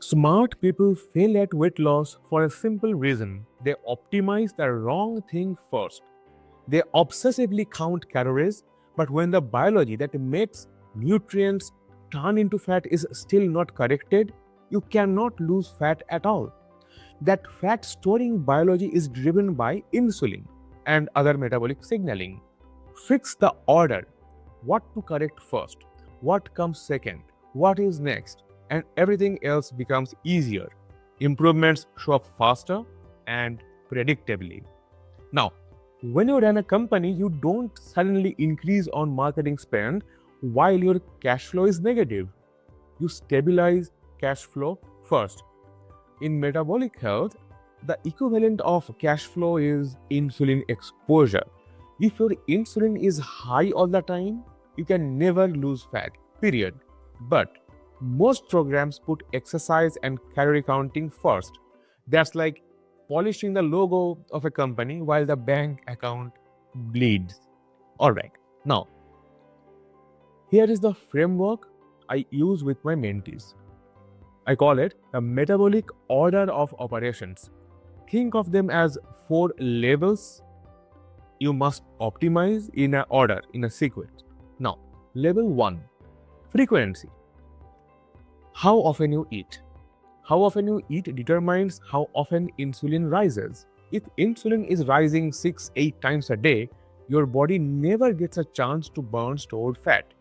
Smart people fail at weight loss for a simple reason. They optimize the wrong thing first. They obsessively count calories, but when the biology that makes nutrients turn into fat is still not corrected, you cannot lose fat at all. That fat storing biology is driven by insulin and other metabolic signaling. Fix the order. What to correct first, what comes second, what is next, and everything else becomes easier. Improvements show up faster and predictably. Now, when you run a company, you don't suddenly increase on marketing spend while your cash flow is negative. You stabilize cash flow first. In metabolic health, the equivalent of cash flow is insulin exposure. If your insulin is high all the time, you can never lose fat, period. But most programs put exercise and calorie counting first. That's like polishing the logo of a company while the bank account bleeds. Alright, now here is the framework I use with my mentees. I call it the Metabolic Order of Operations. Think of them as 4 levels you must optimize in an order, in a sequence. Now, level 1, frequency. How often you eat. How often you eat determines how often insulin rises. If insulin is rising 6-8 times a day, your body never gets a chance to burn stored fat.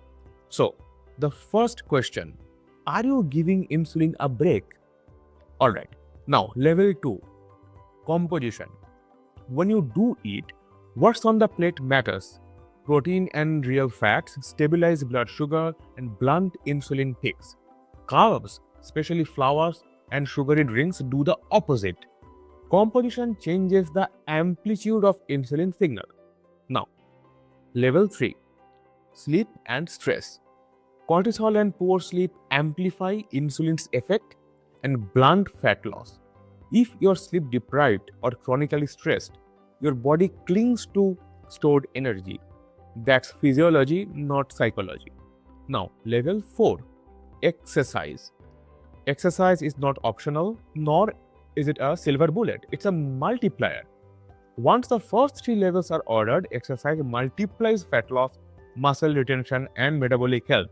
So, the first question, are you giving insulin a break? Alright, now level 2, composition. When you do eat, what's on the plate matters. Protein and real fats stabilize blood sugar and blunt insulin peaks. Carbs, especially flours and sugary drinks, do the opposite. Composition changes the amplitude of insulin signal. Now, level 3, sleep and stress. Cortisol and poor sleep amplify insulin's effect and blunt fat loss. If you're sleep deprived or chronically stressed, your body clings to stored energy. That's physiology, not psychology. Now, level 4, exercise. Exercise is not optional, nor is it a silver bullet. It's a multiplier. Once the first 3 levels are ordered, exercise multiplies fat loss, muscle retention, and metabolic health.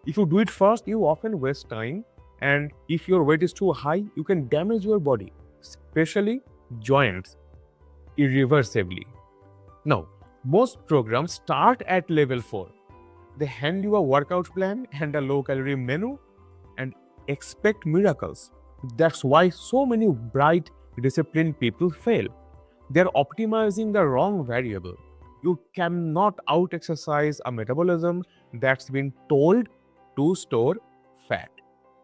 If you do it first, you often waste time, and if your weight is too high, you can damage your body, especially joints, irreversibly. Now, most programs start at level 4. They hand you a workout plan and a low-calorie menu and expect miracles. That's why so many bright, disciplined people fail. They're optimizing the wrong variable. You cannot out-exercise a metabolism that's been told to store fat.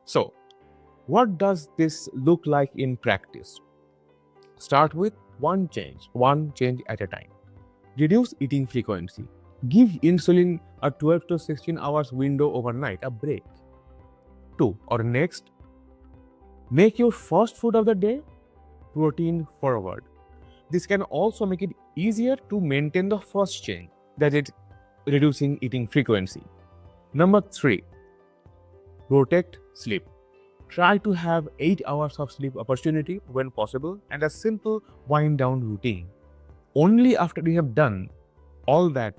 So, what does this look like in practice? Start with one change at a time. Reduce eating frequency. Give insulin a 12 to 16 hours window overnight, a break. 2. Or next, make your first food of the day protein forward. This can also make it easier to maintain the first change, that is, reducing eating frequency. Number 3, protect sleep. Try to have 8 hours of sleep opportunity when possible and a simple wind down routine. Only after you have done all that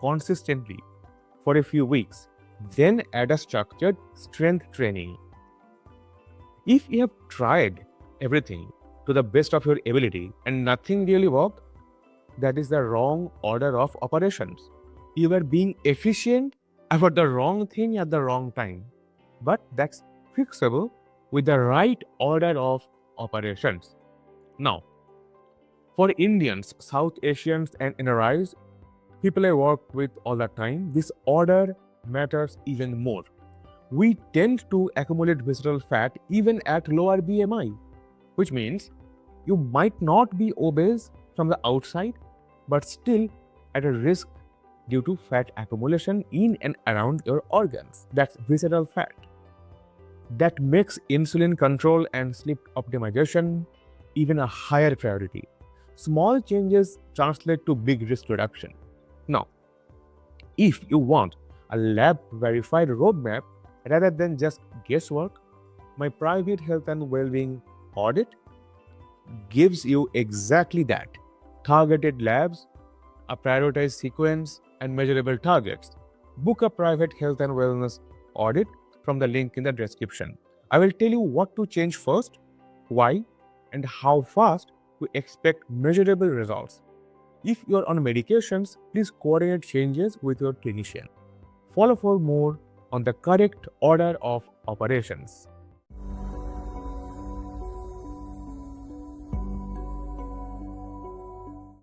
consistently for a few weeks, then add a structured strength training. If you have tried everything to the best of your ability and nothing really worked, that is the wrong order of operations. You are being efficient about the wrong thing at the wrong time. But that's fixable with the right order of operations. Now, for Indians, South Asians, and NRIs, people I work with all the time, this order matters even more. We tend to accumulate visceral fat even at lower BMI, which means you might not be obese from the outside, but still at a risk due to fat accumulation in and around your organs. That's visceral fat. That makes insulin control and sleep optimization even a higher priority. Small changes translate to big risk reduction. Now, if you want a lab-verified roadmap rather than just guesswork, My private health and well-being audit gives you exactly that. Targeted labs, a prioritized sequence, and measurable targets. Book a private health and wellness audit from the link in the description. I will tell you what to change first, why, and how fast we expect measurable results. If you are on medications, please coordinate changes with your clinician. Follow for more on the correct order of operations.